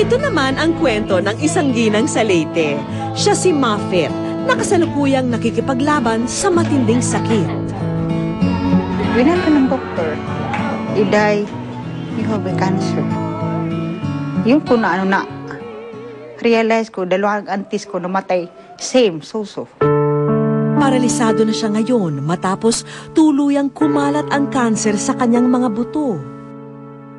Ito naman ang kwento ng isang ginang sa Leyte. Siya si Muffet, na kasalukuyang nakikipaglaban sa matinding sakit. Binanta ng doktor, Iday, you have a cancer. Yun po na realize ko, dalawang aunties ko namatay, same, suso. Paralisado na siya ngayon matapos tuluyang kumalat ang kanser sa kanyang mga buto.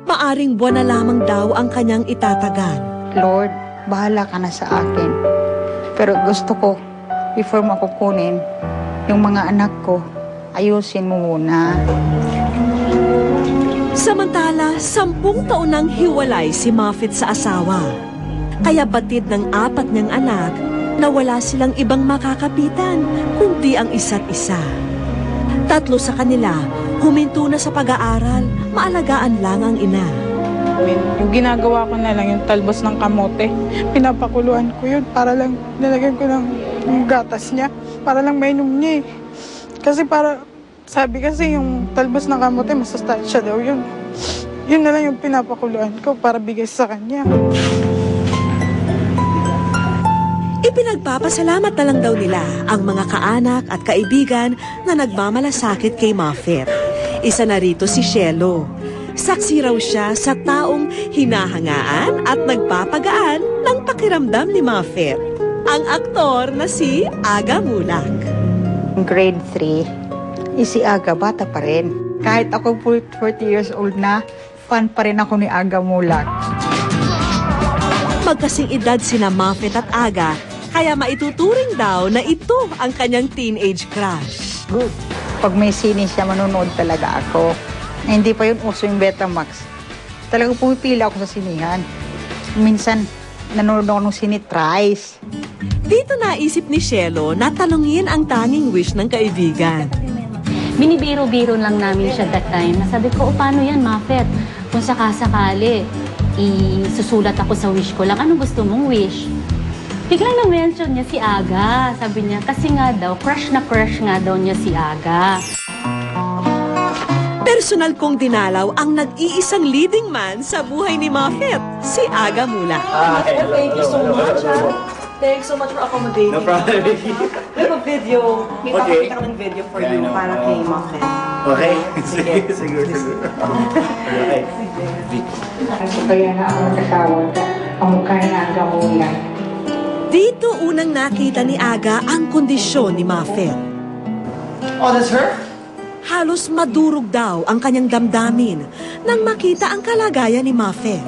Maaring buwan na lamang daw ang kanyang itatagal. Lord, bahala ka na sa akin. Pero gusto ko, before makukunin, yung mga anak ko, ayusin mo muna. Samantala, 10 taon nang hiwalay si Muffet sa asawa. Kaya batid ng 4 niyang anak na wala silang ibang makakapitan kundi ang isa't isa. 3 sa kanila, huminto na sa pag-aaral, maalagaan lang ang ina. Yung ginagawa ko na lang yung talbos ng kamote. Pinapakuluan ko yun para lang nilagyan ko ng gatas niya. Para lang mainom niya eh. Kasi sabi kasi yung talbos ng kamote, masustansya daw yun. Yun na lang yung pinapakuluan ko para bigay sa kanya. Ipinagpapasalamat na lang daw nila ang mga kaanak at kaibigan na nagmamalasakit kay Muffet. Isa na rito si Shelo. Saksi raw siya sa taong hinahangaan at nagpapagaan ng pakiramdam ni Muffet. Ang aktor na si Aga Mulak. Grade 3, si Aga bata pa rin. Kahit ako 40 years old na, fan pa rin ako ni Aga Mulak. Magkasing edad sina Muffet at Aga, kaya maituturing daw na ito ang kanyang teenage crush. Good. Pag may sine siya, manonood talaga ako. Hindi pa yun uso yung Betamax. Talagang pumipila ako sa sinihan. Minsan, nanonood ako ng sine thrice. Dito naisip ni Shelo na talungin ang tanging wish ng kaibigan. Binibiro-biro lang namin siya that time. Nasabi ko, paano yan, Muffet? Kung sakasakali, isusulat ako sa wish ko lang. Anong gusto mong wish? Biglang na-mention niya si Aga. Sabi niya, kasi nga daw, crush nga daw niya si Aga. Personal kong dinalaw ang nag-iisang leading man sa buhay ni Muffet, si Aga Mulak. Thank you so much. Thanks so much for accommodating. No problem. We have a video. May papakita ka ng video for you para kay Muffet. Okay? Sige. Okay. Kaya na ako nagkasawa ka, ang mukha na Aga Mulak. Dito unang nakita ni Aga ang kondisyon ni Muffet. Oh, that's her? Halos madurog daw ang kanyang damdamin nang makita ang kalagayan ni Muffet.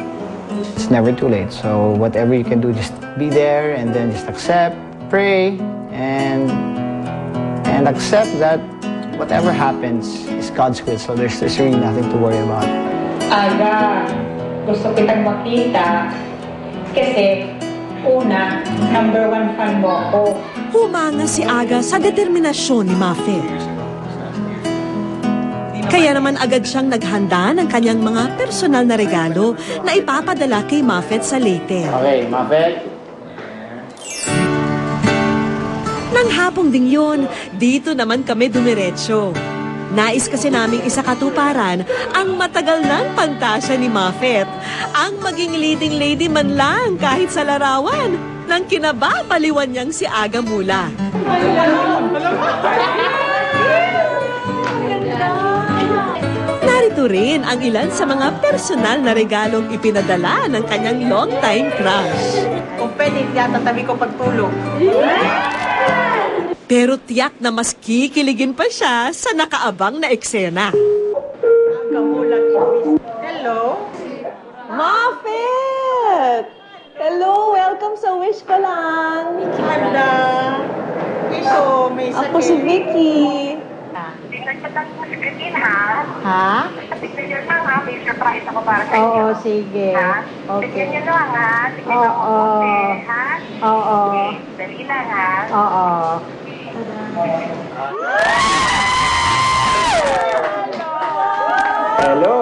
It's never too late, so whatever you can do, just be there and then just accept, pray, and accept that whatever happens is God's will, so there's really nothing to worry about. Aga, gusto kitang makita kasi una, number 1 fan mo ako. Humanga si Aga sa determinasyon ni Muffet. Kaya naman agad siyang naghanda ng kanyang mga personal na regalo na ipapadala kay Muffet sa Leyte. Okay, Muffet. Nang hapong ding yun, dito naman kami dumiretso. Nais kasi naming isakatuparan ang matagal ng pantasya ni Muffet, ang maging leading lady man lang kahit sa larawan ng kinababaliwan niyang si Aga Mulak. Narito rin ang ilan sa mga personal na regalong ipinadala ng kanyang long-time crush. Kung pwede, tatabi ko pagtulog. Pero tiyak na mas kikiligin pa siya sa nakaabang na eksena. Hello? Muffet! Hello, welcome sa Wish Ko Lang. Handa. So, may sakit. Ako si Vicky. Ha? Tignan nyo lang ha, may surprise ako para sa inyo. Oo, sige. Ha? Okay. Tignan nyo lang ha, tignan nyo ako ha? Oo. Okay, dali lang ha. Oo. Hello!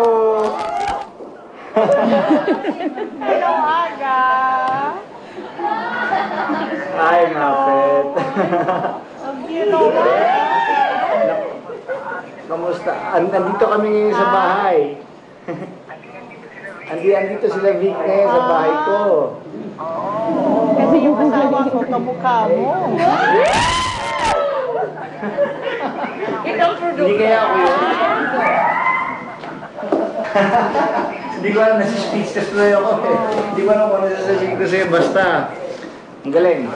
Hello, Aga. Hi, Muffet. Kamusta? Nandito kami ngayon sa bahay. Andito sila Vic ngayon sa bahay ko. Kasi yung asawa ko, kamukha mo. Hindi kaya ako yun. Hindi ko alam, nasa speechless na ako eh. Hindi ko alam kung ano sasabihin ko sa'yo, basta. Ang galing.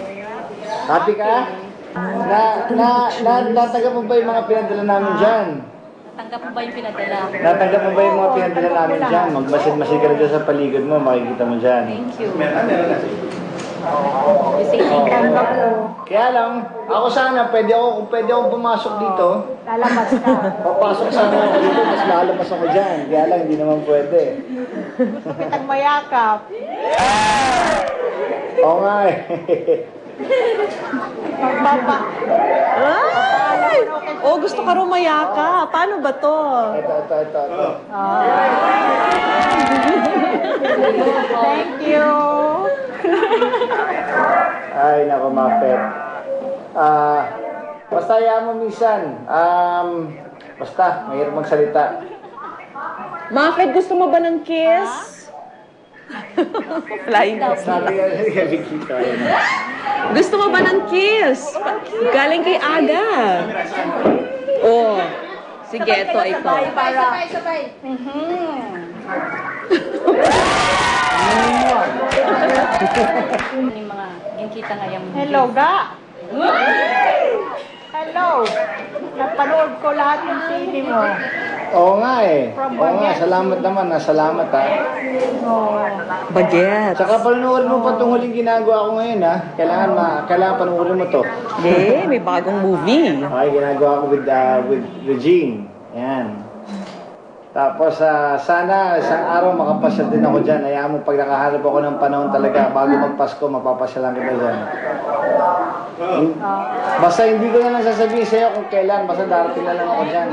Happy ka? Natanggap mo ba yung mga pinadala namin dyan? Tanggap mo ba yung pinadala? Natanggap mo ba yung mga pinadala namin dyan? Magmasid-masid ka na dyan sa paligid mo, makikita mo dyan. Thank you. Oo. Kaya lang, ako sana, kung pwede ako pumasok dito. Lalabas ka. Papasok sana ako dito, mas lalabas ako dyan. Kaya lang, hindi naman pwede. Kitang mayakap. Oo nga eh. Pagpapa. Ay! Oh, gusto ka rumayaka. Paano ba to? Ito. Thank you. Ay, nako, Mafet. Basta hayaan mo minsan. Basta, mahirap magsalita. Mafet, gusto mo ba ng kiss? Flying kiss. Sabi nga kay Vicita. Gusto mo ba ng kiss? Galing kay Aga. Oh. Sige, ito. Sabay. Yung kita ngayong Hello, ga. Hello. Napanood ko lahat ng CD mo. Oo nga eh. Oo nga, salamat naman. Salamat ha. Baget. Tsaka panuorin mo pa itong huling ginagawa ko ngayon ha. Kailangan panuorin mo to. Yeah, may bagong movie. Okay, ginagawa ko with Regine. Yan. Tapos sana isang araw makapasyal din ako dyan. Hayaan mo pag nakaharap ako ng panahon talaga bago magpasko, mapapasyalan kita dyan. Basta hindi ko na lang sasabihin sa'yo kung kailan. Basta darating na lang ako dyan.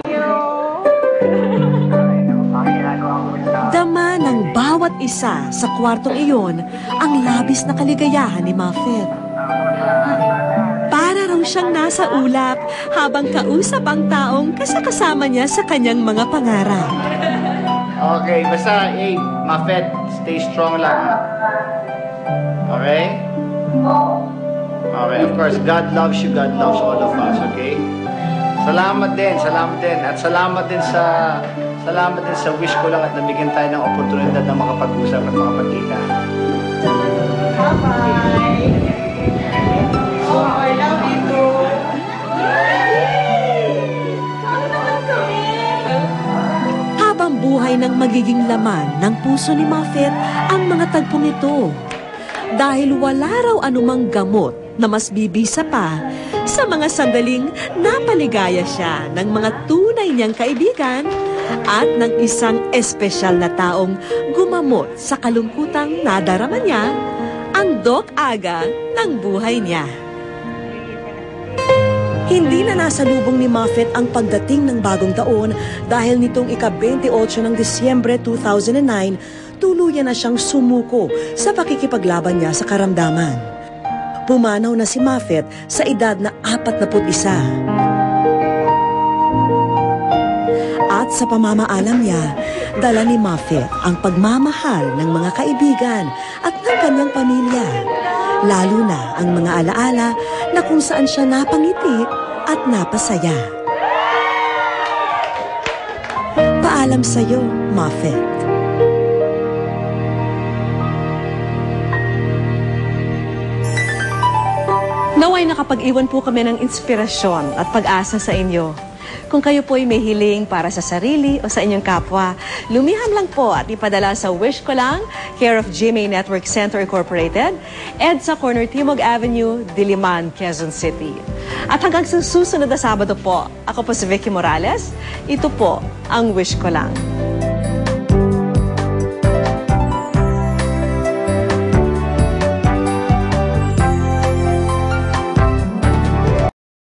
Dama ng bawat isa sa kwartong iyon ang labis na kaligayahan ni Muffet. Para raw siyang nasa ulap habang kausap ang taong kasakasama niya sa kanyang mga pangarap. Okay, basta, hey, Muffet, stay strong lang. Okay? Okay, of course, God loves you, God loves all of us, okay? Salamat din, at salamat din sa wish ko lang at nabigyan tayo ng oportunidad na makapag-usap at makapagkita. Bye-bye. Oh, I love you too. Habang buhay ng magiging laman ng puso ni Muffet ang mga tagpong ito. Dahil wala raw anumang gamot na mas bibisa pa sa mga sandaling napaligaya siya ng mga tunay niyang kaibigan at ng isang espesyal na taong gumamot sa kalungkutang nadarama niya, ang Doc Aga ng buhay niya. Hindi na nasalubong ni Muffet ang pagdating ng bagong taon dahil nitong ika-28 ng Disyembre 2009, tuluyan na siyang sumuko sa pakikipaglaban niya sa karamdaman. Pumanaw na si Muffet sa edad na 41. At sa pamamaalam niya, dala ni Muffet ang pagmamahal ng mga kaibigan at ng kanyang pamilya. Lalo na ang mga alaala na kung saan siya napangiti at napasaya. Paalam sa'yo, Muffet. Naway nakapag-iwan po kami ng inspirasyon at pag-asa sa inyo. Kung kayo po ay may hiling para sa sarili o sa inyong kapwa, lumiham lang po at ipadala sa Wish Ko Lang, care of GMA Network Center Incorporated, EDSA Corner Timog Avenue, Diliman, Quezon City. At hanggang sa susunod na Sabado po, ako po si Vicky Morales. Ito po ang Wish Ko Lang.